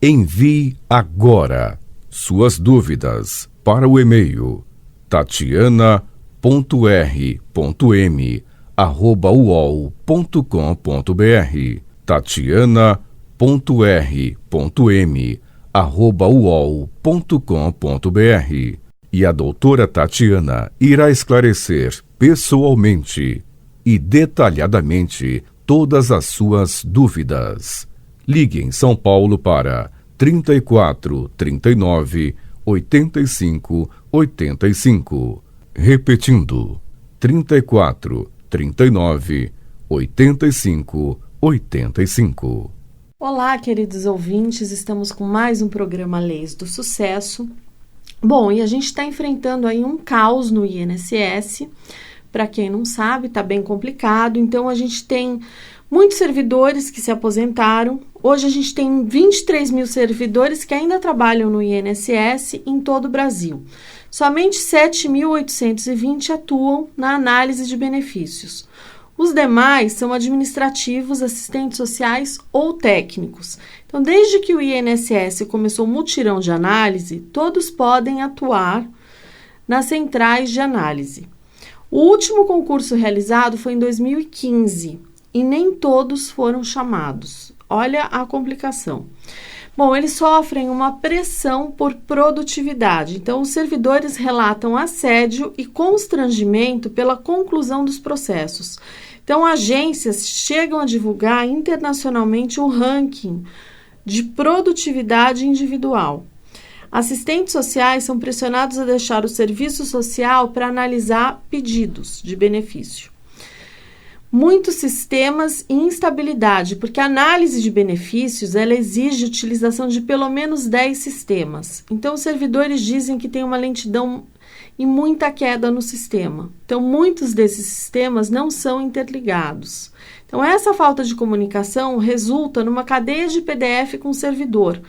Envie agora suas dúvidas para o e-mail tatiana.r.m@uol.com.br tatiana.r.m@uol.com.br e a doutora Tatiana irá esclarecer pessoalmente e detalhadamente todas as suas dúvidas. Ligue em São Paulo para 34 39 85 85. Repetindo, 34 39 85 85. Olá, queridos ouvintes, estamos com mais um programa Leis do Sucesso. Bom, e a gente está enfrentando aí um caos no INSS. Para quem não sabe, está bem complicado. Então, a gente tem muitos servidores que se aposentaram. Hoje, a gente tem 23 mil servidores que ainda trabalham no INSS em todo o Brasil. Somente 7.820 atuam na análise de benefícios. Os demais são administrativos, assistentes sociais ou técnicos. Então, desde que o INSS começou o mutirão de análise, todos podem atuar nas centrais de análise. O último concurso realizado foi em 2015 e nem todos foram chamados. Olha a complicação. Bom, eles sofrem uma pressão por produtividade. Então, os servidores relatam assédio e constrangimento pela conclusão dos processos. Então, agências chegam a divulgar internacionalmente o ranking de produtividade individual. Assistentes sociais são pressionados a deixar o serviço social para analisar pedidos de benefício. Muitos sistemas e instabilidade, porque a análise de benefícios ela exige a utilização de pelo menos 10 sistemas. Então, os servidores dizem que tem uma lentidão e muita queda no sistema. Então, muitos desses sistemas não são interligados. Então, essa falta de comunicação resulta numa cadeia de PDF com o servidor,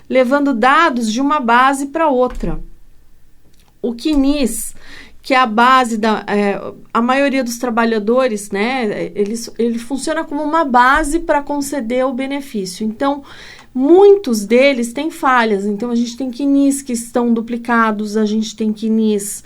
levando dados de uma base para outra. O CNIS, que é a base a maioria dos trabalhadores, né, ele funciona como uma base para conceder o benefício. Então, muitos deles têm falhas. Então, a gente tem CNIS que estão duplicados, a gente tem CNIS,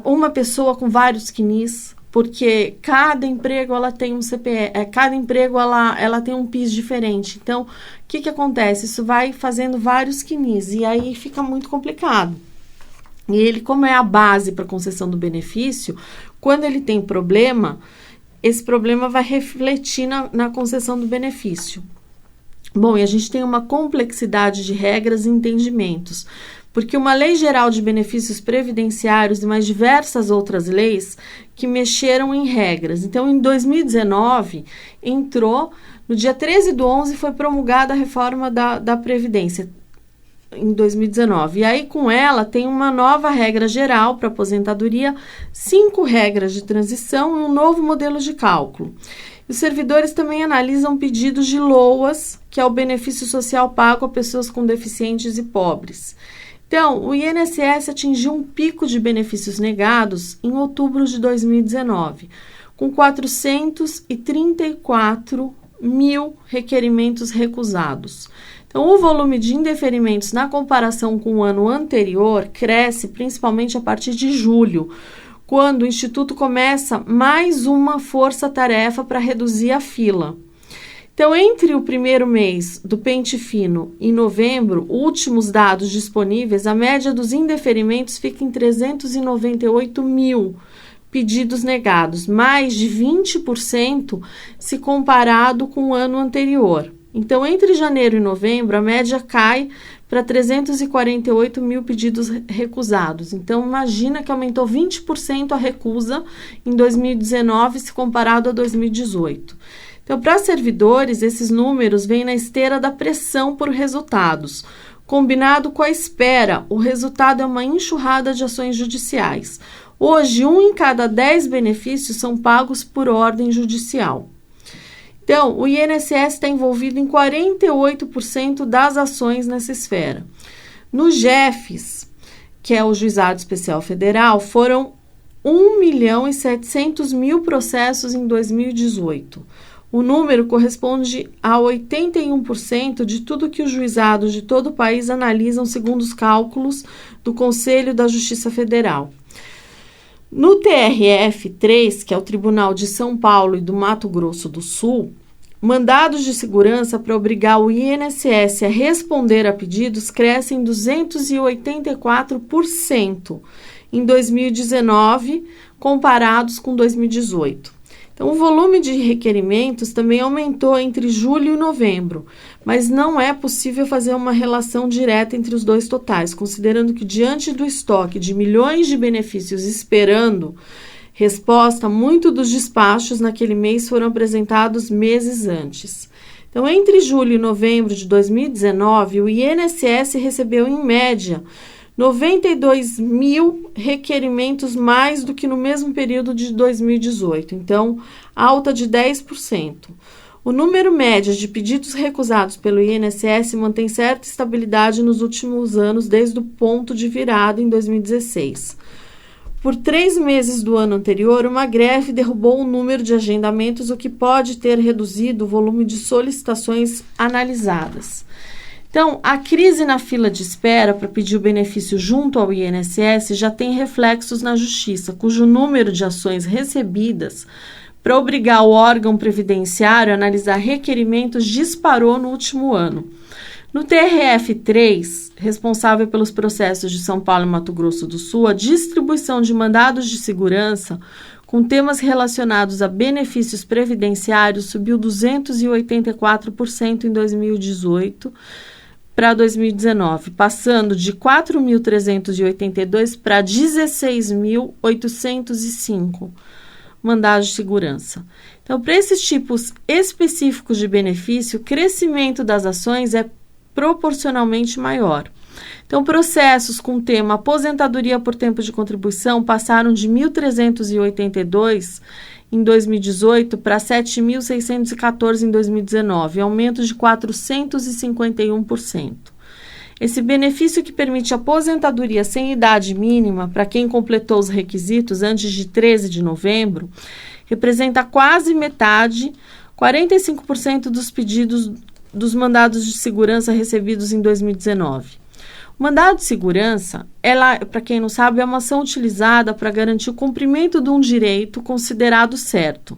uma pessoa com vários CNIS, porque cada emprego ela tem um CPF, cada emprego ela tem um PIS diferente. Então, o que acontece? Isso vai fazendo vários CNIS e aí fica muito complicado. E ele, como é a base para a concessão do benefício, quando ele tem problema, esse problema vai refletir na concessão do benefício. Bom, e a gente tem uma complexidade de regras e entendimentos, porque uma lei geral de benefícios previdenciários e mais diversas outras leis que mexeram em regras. Então, em 2019, no dia 13/11, foi promulgada a reforma da Previdência, em 2019. E aí, com ela, tem uma nova regra geral para aposentadoria, 5 regras de transição e um novo modelo de cálculo. Os servidores também analisam pedidos de LOAS, que é o benefício social pago a pessoas com deficientes e pobres. Então, o INSS atingiu um pico de benefícios negados em outubro de 2019, com 434 mil requerimentos recusados. Então, o volume de indeferimentos na comparação com o ano anterior cresce principalmente a partir de julho, quando o Instituto começa mais uma força-tarefa para reduzir a fila. Então, entre o primeiro mês do pente fino e novembro, últimos dados disponíveis, a média dos indeferimentos fica em 398 mil pedidos negados, mais de 20% se comparado com o ano anterior. Então, entre janeiro e novembro, a média cai para 348 mil pedidos recusados. Então, imagina que aumentou 20% a recusa em 2019 se comparado a 2018. Então, para servidores, esses números vêm na esteira da pressão por resultados. Combinado com a espera, o resultado é uma enxurrada de ações judiciais. Hoje, 1 em cada 10 benefícios são pagos por ordem judicial. Então, o INSS está envolvido em 48% das ações nessa esfera. No JEFES, que é o Juizado Especial Federal, foram 1.700.000 processos em 2018. O número corresponde a 81% de tudo que os juizados de todo o país analisam segundo os cálculos do Conselho da Justiça Federal. No TRF-3, que é o Tribunal de São Paulo e do Mato Grosso do Sul, mandados de segurança para obrigar o INSS a responder a pedidos crescem 284% em 2019, comparados com 2018. Então, o volume de requerimentos também aumentou entre julho e novembro, mas não é possível fazer uma relação direta entre os dois totais, considerando que, diante do estoque de milhões de benefícios esperando resposta, muitos dos despachos naquele mês foram apresentados meses antes. Então, entre julho e novembro de 2019, o INSS recebeu, em média, 92 mil requerimentos mais do que no mesmo período de 2018, então, alta de 10%. O número médio de pedidos recusados pelo INSS mantém certa estabilidade nos últimos anos, desde o ponto de virada em 2016. Por 3 meses do ano anterior, uma greve derrubou o número de agendamentos, o que pode ter reduzido o volume de solicitações analisadas. Então, a crise na fila de espera para pedir o benefício junto ao INSS já tem reflexos na Justiça, cujo número de ações recebidas para obrigar o órgão previdenciário a analisar requerimentos disparou no último ano. No TRF-3, responsável pelos processos de São Paulo e Mato Grosso do Sul, a distribuição de mandados de segurança com temas relacionados a benefícios previdenciários subiu 284% em 2018 para 2019, passando de 4.382 para 16.805 mandados de segurança. Então, para esses tipos específicos de benefício, o crescimento das ações é proporcionalmente maior. Então, processos com tema aposentadoria por tempo de contribuição passaram de 1.382 em 2018 para 7.614 em 2019, aumento de 451%. Esse benefício, que permite aposentadoria sem idade mínima para quem completou os requisitos antes de 13 de novembro, representa quase metade, 45% dos pedidos dos mandados de segurança recebidos em 2019. O mandado de segurança, para quem não sabe, é uma ação utilizada para garantir o cumprimento de um direito considerado certo.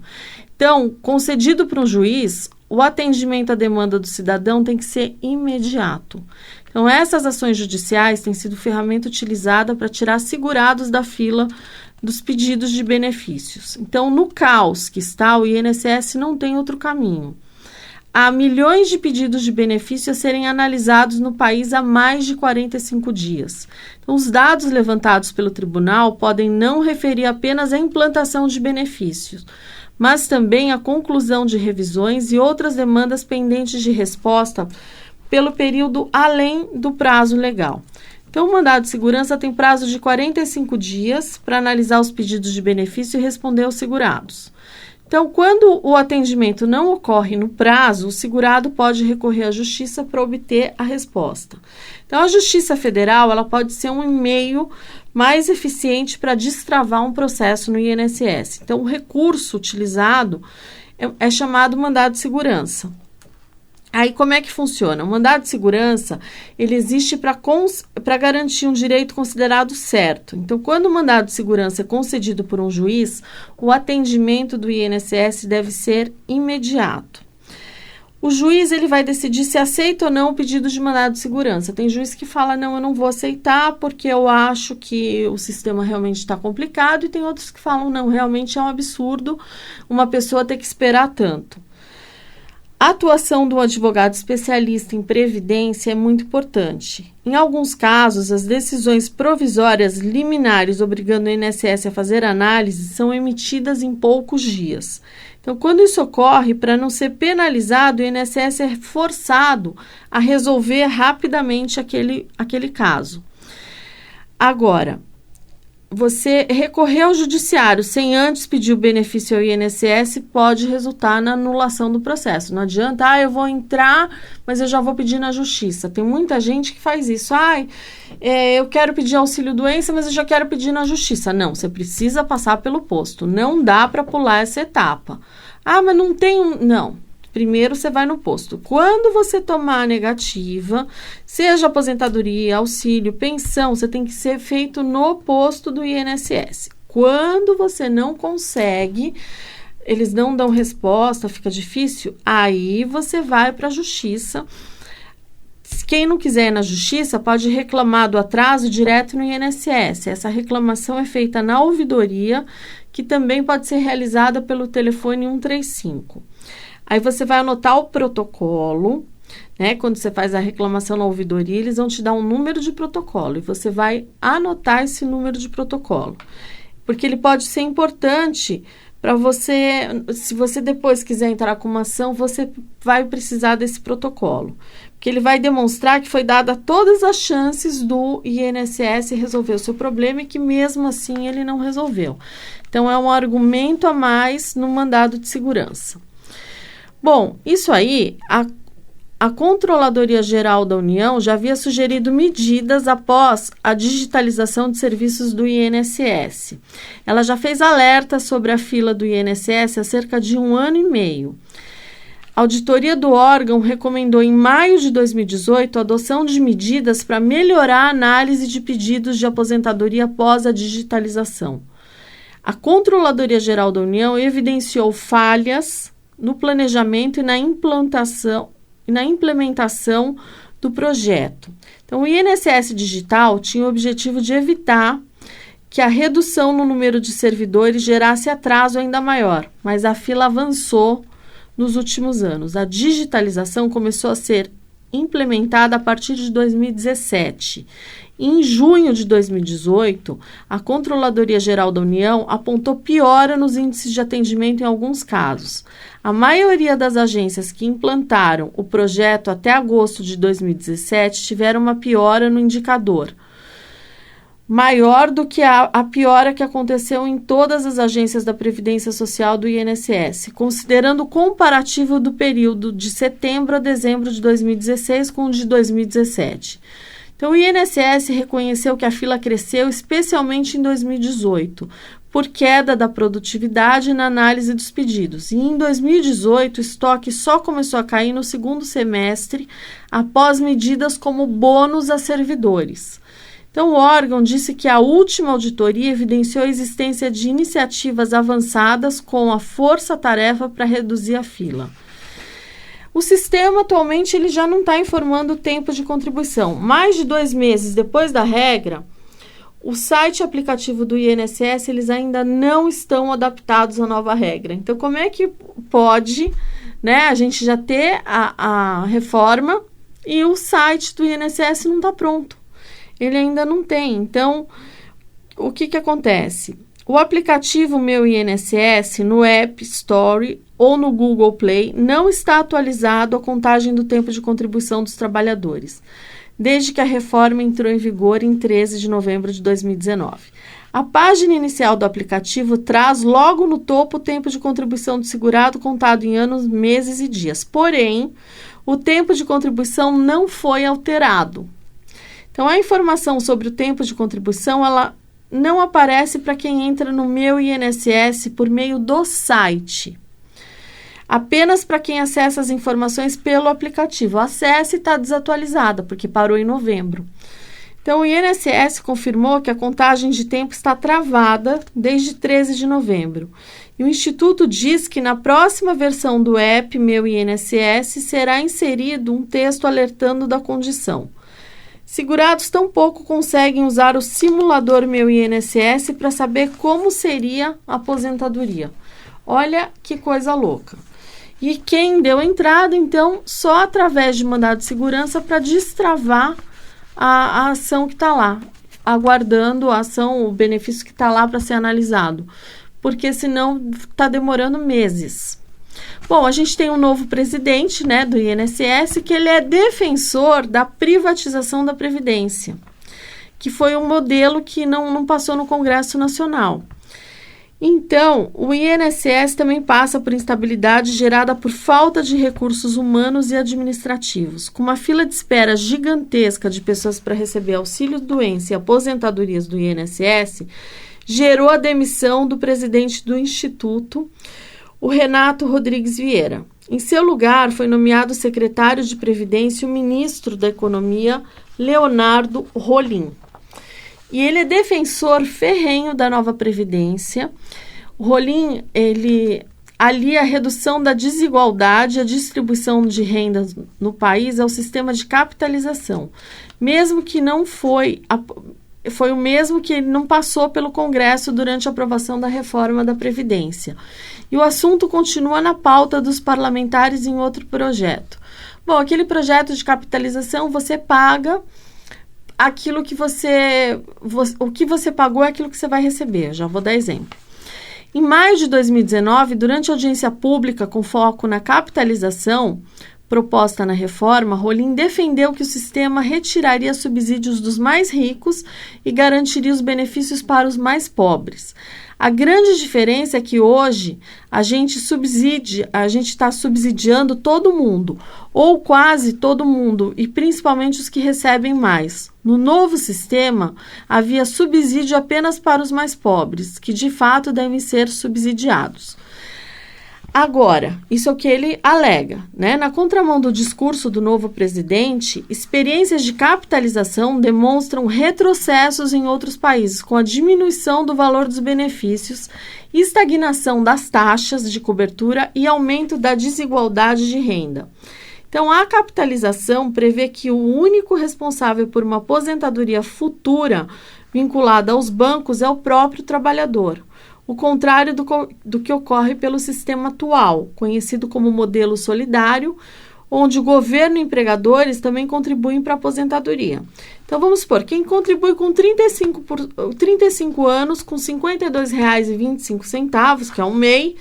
Então, concedido por um juiz, o atendimento à demanda do cidadão tem que ser imediato. Então, essas ações judiciais têm sido ferramenta utilizada para tirar segurados da fila dos pedidos de benefícios. Então, no caos que está, o INSS não tem outro caminho. Há milhões de pedidos de benefício a serem analisados no país há mais de 45 dias. Então, os dados levantados pelo tribunal podem não referir apenas à implantação de benefícios, mas também à conclusão de revisões e outras demandas pendentes de resposta pelo período além do prazo legal. Então, o mandado de segurança tem prazo de 45 dias para analisar os pedidos de benefício e responder aos segurados. Então, quando o atendimento não ocorre no prazo, o segurado pode recorrer à Justiça para obter a resposta. Então, a Justiça Federal ela pode ser um meio mais eficiente para destravar um processo no INSS. Então, o recurso utilizado é chamado mandado de segurança. Aí, como é que funciona? O mandado de segurança, ele existe para garantir um direito considerado certo. Então, quando o mandado de segurança é concedido por um juiz, o atendimento do INSS deve ser imediato. O juiz ele vai decidir se aceita ou não o pedido de mandado de segurança. Tem juiz que fala, não, eu não vou aceitar porque eu acho que o sistema realmente está complicado, e tem outros que falam, não, realmente é um absurdo uma pessoa ter que esperar tanto. A atuação do advogado especialista em previdência é muito importante. Em alguns casos, as decisões provisórias liminares obrigando o INSS a fazer análise são emitidas em poucos dias. Então, quando isso ocorre, para não ser penalizado, o INSS é forçado a resolver rapidamente aquele caso. Agora, você recorrer ao judiciário sem antes pedir o benefício ao INSS pode resultar na anulação do processo. Não adianta, eu vou entrar, mas eu já vou pedir na justiça. Tem muita gente que faz isso. Eu quero pedir auxílio-doença, mas eu já quero pedir na justiça. Não, você precisa passar pelo posto. Não dá para pular essa etapa. Ah, mas não tem Não. Primeiro você vai no posto. Quando você tomar a negativa, seja aposentadoria, auxílio, pensão, você tem que ser feito no posto do INSS. Quando você não consegue, eles não dão resposta, fica difícil, aí você vai para a justiça. Quem não quiser ir na justiça pode reclamar do atraso direto no INSS. Essa reclamação é feita na ouvidoria, que também pode ser realizada pelo telefone 135. Aí você vai anotar o protocolo, né? Quando você faz a reclamação na ouvidoria, eles vão te dar um número de protocolo e você vai anotar esse número de protocolo, porque ele pode ser importante para você. Se você depois quiser entrar com uma ação, você vai precisar desse protocolo, porque ele vai demonstrar que foi dada todas as chances do INSS resolver o seu problema e que mesmo assim ele não resolveu. Então é um argumento a mais no mandado de segurança. Bom, isso aí, a Controladoria Geral da União já havia sugerido medidas após a digitalização de serviços do INSS. Ela já fez alerta sobre a fila do INSS há cerca de 1 ano e meio. A auditoria do órgão recomendou em maio de 2018 a adoção de medidas para melhorar a análise de pedidos de aposentadoria após a digitalização. A Controladoria Geral da União evidenciou falhas no planejamento e na implementação do projeto. Então, o INSS Digital tinha o objetivo de evitar que a redução no número de servidores gerasse atraso ainda maior, mas a fila avançou nos últimos anos. A digitalização começou a ser implementada a partir de 2017. Em junho de 2018, a Controladoria Geral da União apontou piora nos índices de atendimento em alguns casos. A maioria das agências que implantaram o projeto até agosto de 2017 tiveram uma piora no indicador, maior do que a piora que aconteceu em todas as agências da Previdência Social do INSS, considerando o comparativo do período de setembro a dezembro de 2016 com o de 2017. Então, o INSS reconheceu que a fila cresceu especialmente em 2018, por queda da produtividade na análise dos pedidos. E em 2018, o estoque só começou a cair no segundo semestre, após medidas como bônus a servidores. Então, o órgão disse que a última auditoria evidenciou a existência de iniciativas avançadas com a força-tarefa para reduzir a fila. O sistema, atualmente, ele já não está informando o tempo de contribuição. Mais de 2 meses depois da regra, o site e aplicativo do INSS, eles ainda não estão adaptados à nova regra. Então, como é que pode, né, a gente já ter a reforma e o site do INSS não está pronto? Ele ainda não tem. Então, o que acontece? O aplicativo Meu INSS no App Store ou no Google Play não está atualizado a contagem do tempo de contribuição dos trabalhadores, desde que a reforma entrou em vigor em 13 de novembro de 2019. A página inicial do aplicativo traz logo no topo o tempo de contribuição do segurado contado em anos, meses e dias. Porém, o tempo de contribuição não foi alterado. Então, a informação sobre o tempo de contribuição, ela não aparece para quem entra no Meu INSS por meio do site. Apenas para quem acessa as informações pelo aplicativo. O acesso está desatualizada, porque parou em novembro. Então, o INSS confirmou que a contagem de tempo está travada desde 13 de novembro. E o Instituto diz que na próxima versão do app Meu INSS será inserido um texto alertando da condição. Segurados tampouco conseguem usar o simulador Meu INSS para saber como seria a aposentadoria. Olha que coisa louca. E quem deu entrada, então, só através de mandado de segurança para destravar a ação que está lá, aguardando a ação, o benefício que está lá para ser analisado, porque senão está demorando meses. Bom, a gente tem um novo presidente, né, do INSS, que ele é defensor da privatização da Previdência, que foi um modelo que não passou no Congresso Nacional. Então, o INSS também passa por instabilidade gerada por falta de recursos humanos e administrativos. Com uma fila de espera gigantesca de pessoas para receber auxílio-doença e aposentadorias do INSS, gerou a demissão do presidente do Instituto, o Renato Rodrigues Vieira. Em seu lugar, foi nomeado secretário de Previdência o ministro da Economia, Leonardo Rolim. E ele é defensor ferrenho da nova Previdência. O Rolim, ele alia a redução da desigualdade e a distribuição de rendas no país ao sistema de capitalização, mesmo que não foi o mesmo que ele não passou pelo Congresso durante a aprovação da reforma da Previdência. E o assunto continua na pauta dos parlamentares em outro projeto. Bom, aquele projeto de capitalização, você paga aquilo que o que você pagou é aquilo que você vai receber. Já vou dar exemplo. Em maio de 2019, durante a audiência pública com foco na capitalização proposta na reforma, Rolim defendeu que o sistema retiraria subsídios dos mais ricos e garantiria os benefícios para os mais pobres. A grande diferença é que hoje a gente está subsidiando todo mundo, ou quase todo mundo, e principalmente os que recebem mais. No novo sistema, havia subsídio apenas para os mais pobres, que de fato devem ser subsidiados. Agora, isso é o que ele alega, né? Na contramão do discurso do novo presidente, experiências de capitalização demonstram retrocessos em outros países, com a diminuição do valor dos benefícios, estagnação das taxas de cobertura e aumento da desigualdade de renda. Então, a capitalização prevê que o único responsável por uma aposentadoria futura vinculada aos bancos é o próprio trabalhador. O contrário do que ocorre pelo sistema atual, conhecido como modelo solidário, onde o governo e empregadores também contribuem para a aposentadoria. Então, vamos supor, quem contribui com 35 anos, com R$ 52,25, que é um MEI,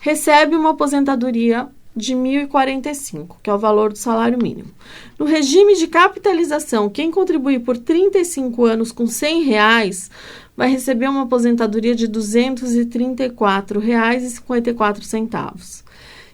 recebe uma aposentadoria de R$ 1.045, que é o valor do salário mínimo. No regime de capitalização, quem contribui por 35 anos com R$ 100 vai receber uma aposentadoria de R$ 234,54.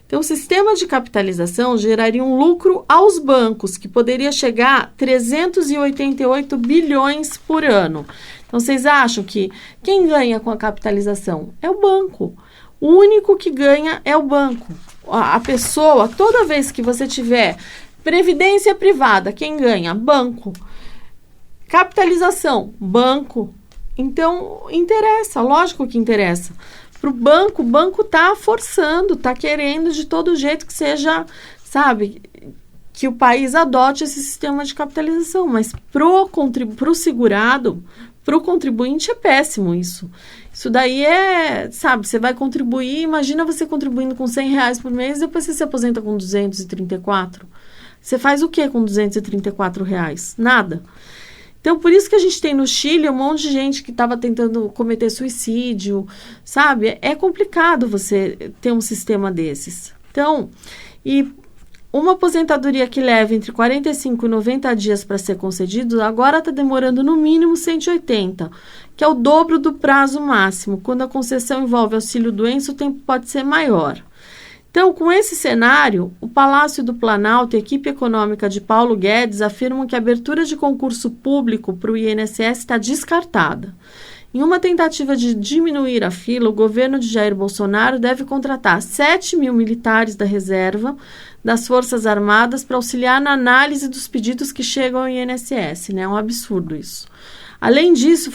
Então, o sistema de capitalização geraria um lucro aos bancos, que poderia chegar a 388 bilhões por ano. Então, vocês acham que quem ganha com a capitalização é o banco? O único que ganha é o banco. A pessoa, toda vez que você tiver previdência privada, quem ganha? Banco. Capitalização, banco. Então, interessa, lógico que interessa. Para o banco está forçando, está querendo de todo jeito que seja, sabe, que o país adote esse sistema de capitalização. Mas para o segurado, para o contribuinte é péssimo isso. Isso daí é, sabe, você vai contribuir, imagina você contribuindo com R$100 por mês, depois você se aposenta com 234. Você faz o que com R$234? Nada. Então, por isso que a gente tem no Chile um monte de gente que estava tentando cometer suicídio, sabe? É complicado você ter um sistema desses. Então, e uma aposentadoria que leva entre 45 e 90 dias para ser concedido, agora está demorando no mínimo 180, que é o dobro do prazo máximo. Quando a concessão envolve auxílio-doença, o tempo pode ser maior. Então, com esse cenário, o Palácio do Planalto e a equipe econômica de Paulo Guedes afirmam que a abertura de concurso público para o INSS está descartada. Em uma tentativa de diminuir a fila, o governo de Jair Bolsonaro deve contratar 7 mil militares da reserva das Forças Armadas para auxiliar na análise dos pedidos que chegam ao INSS, né? É um absurdo isso. Além disso,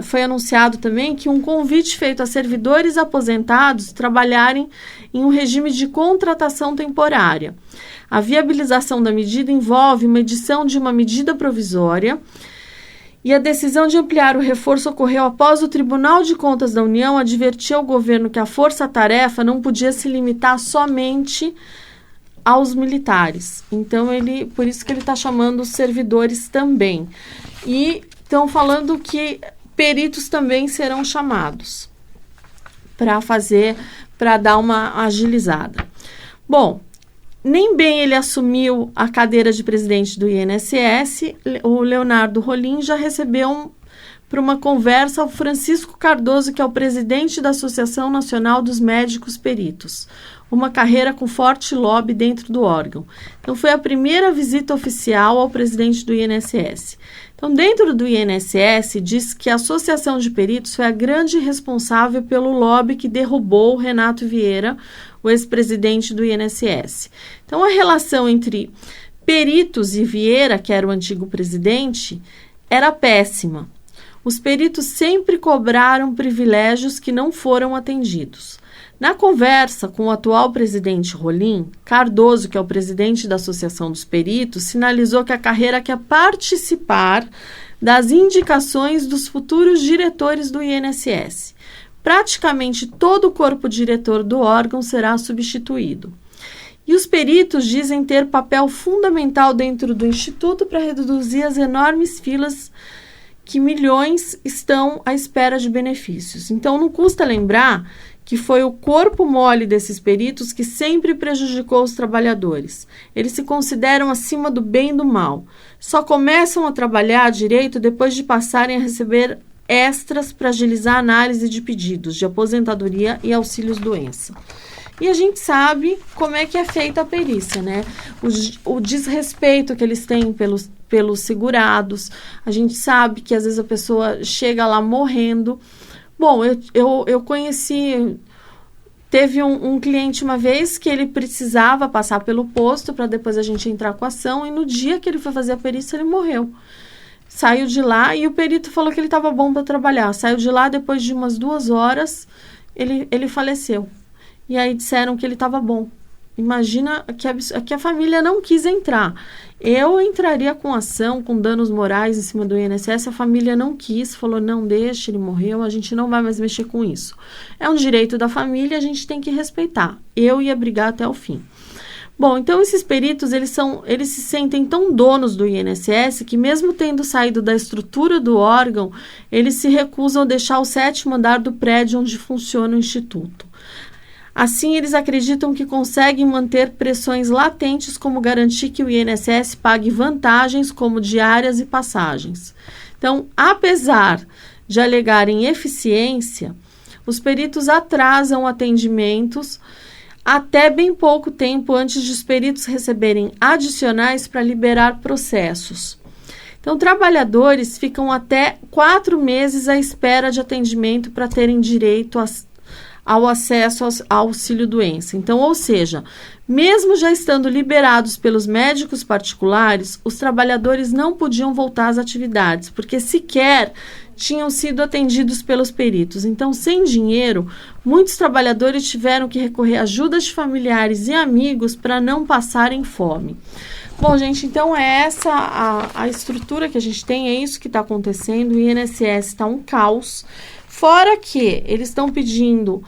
foi anunciado também que um convite feito a servidores aposentados trabalharem em um regime de contratação temporária. A viabilização da medida envolve uma edição de uma medida provisória e a decisão de ampliar o reforço ocorreu após o Tribunal de Contas da União advertir ao governo que a força-tarefa não podia se limitar somente aos militares. Então, por isso que ele está chamando os servidores também. E estão falando que peritos também serão chamados para dar uma agilizada. Bom, nem bem ele assumiu a cadeira de presidente do INSS, o Leonardo Rolim já recebeu um para uma conversa ao Francisco Cardoso, que é o presidente da Associação Nacional dos Médicos Peritos, uma carreira com forte lobby dentro do órgão. Então, foi a primeira visita oficial ao presidente do INSS. Então, dentro do INSS, diz que a Associação de Peritos foi a grande responsável pelo lobby que derrubou Renato Vieira, o ex-presidente do INSS. Então, a relação entre Peritos e Vieira, que era o antigo presidente, era péssima. Os peritos sempre cobraram privilégios que não foram atendidos. Na conversa com o atual presidente Rolim, Cardoso, que é o presidente da Associação dos Peritos, sinalizou que a carreira quer participar das indicações dos futuros diretores do INSS. Praticamente todo o corpo diretor do órgão será substituído. E os peritos dizem ter papel fundamental dentro do Instituto para reduzir as enormes filas que milhões estão à espera de benefícios. Então, não custa lembrar que foi o corpo mole desses peritos que sempre prejudicou os trabalhadores. Eles se consideram acima do bem e do mal. Só começam a trabalhar direito depois de passarem a receber extras para agilizar a análise de pedidos de aposentadoria e auxílios-doença. E a gente sabe como é que é feita a perícia, né? O desrespeito que eles têm pelos segurados. A gente sabe que às vezes a pessoa chega lá morrendo. Bom, eu conheci... Teve um cliente uma vez que ele precisava passar pelo posto para depois a gente entrar com a ação, e no dia que ele foi fazer a perícia, ele morreu. Saiu de lá e o perito falou que ele estava bom para trabalhar. Saiu de lá, depois de umas 2 horas, ele faleceu. E aí disseram que ele estava bom. Imagina que a família não quis entrar. Eu entraria com ação, com danos morais em cima do INSS, a família não quis, falou, não, deixa, ele morreu, a gente não vai mais mexer com isso. É um direito da família, a gente tem que respeitar. Eu ia brigar até o fim. Bom, então esses peritos, eles se sentem tão donos do INSS que mesmo tendo saído da estrutura do órgão, eles se recusam a deixar o 7º andar do prédio onde funciona o Instituto. Assim, eles acreditam que conseguem manter pressões latentes, como garantir que o INSS pague vantagens como diárias e passagens. Então, apesar de alegarem eficiência, os peritos atrasam atendimentos até bem pouco tempo antes de os peritos receberem adicionais para liberar processos. Então, trabalhadores ficam até 4 meses à espera de atendimento para terem direito ao acesso ao auxílio-doença. Então, ou seja, mesmo já estando liberados pelos médicos particulares, os trabalhadores não podiam voltar às atividades, porque sequer tinham sido atendidos pelos peritos. Então, sem dinheiro, muitos trabalhadores tiveram que recorrer a ajudas de familiares e amigos para não passarem fome. Bom, gente, então é essa a estrutura que a gente tem, é isso que está acontecendo. O INSS está um caos. Fora que eles estão pedindo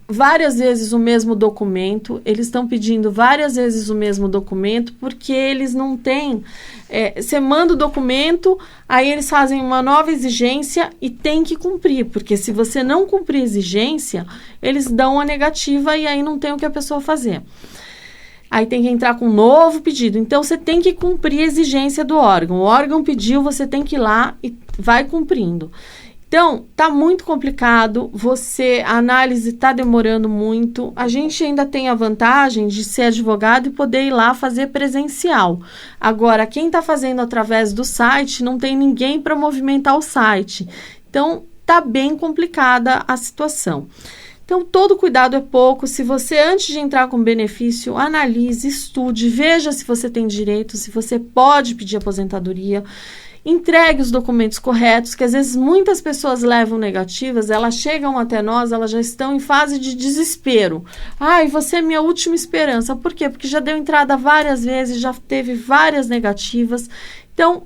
várias vezes o mesmo documento, porque eles não têm... Você manda o documento, aí eles fazem uma nova exigência e tem que cumprir, porque se você não cumprir a exigência, eles dão a negativa e aí não tem o que a pessoa fazer. Aí tem que entrar com um novo pedido. Então, você tem que cumprir a exigência do órgão. O órgão pediu, você tem que ir lá e vai cumprindo. Então, tá muito complicado, a análise tá demorando muito. A gente ainda tem a vantagem de ser advogado e poder ir lá fazer presencial. Agora, quem tá fazendo através do site, não tem ninguém para movimentar o site. Então, tá bem complicada a situação. Então, todo cuidado é pouco. Se você, antes de entrar com benefício, analise, estude, veja se você tem direito, se você pode pedir aposentadoria. Entregue os documentos corretos, que às vezes muitas pessoas levam negativas, elas chegam até nós, elas já estão em fase de desespero. Ai, você é minha última esperança. Por quê? Porque já deu entrada várias vezes, já teve várias negativas. Então,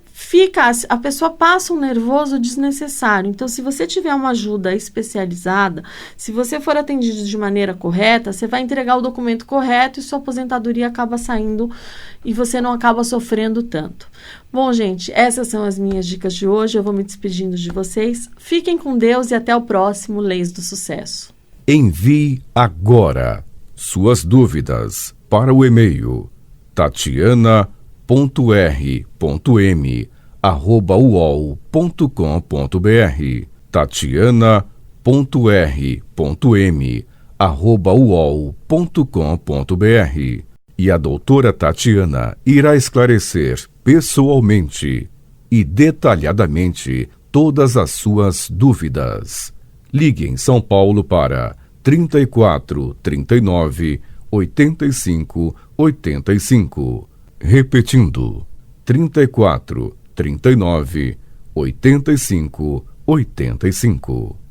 a pessoa passa um nervoso desnecessário. Então, se você tiver uma ajuda especializada, se você for atendido de maneira correta, você vai entregar o documento correto e sua aposentadoria acaba saindo e você não acaba sofrendo tanto. Bom, gente, essas são as minhas dicas de hoje. Eu vou me despedindo de vocês. Fiquem com Deus e até o próximo Leis do Sucesso. Envie agora suas dúvidas para o e-mail tatiana.r.m tatiana.uol.com.br, tatiana.r.m@uol.com.br. E a doutora Tatiana irá esclarecer pessoalmente e detalhadamente todas as suas dúvidas. Ligue em São Paulo para 34 39 85 85. Repetindo, 34 39 85 85.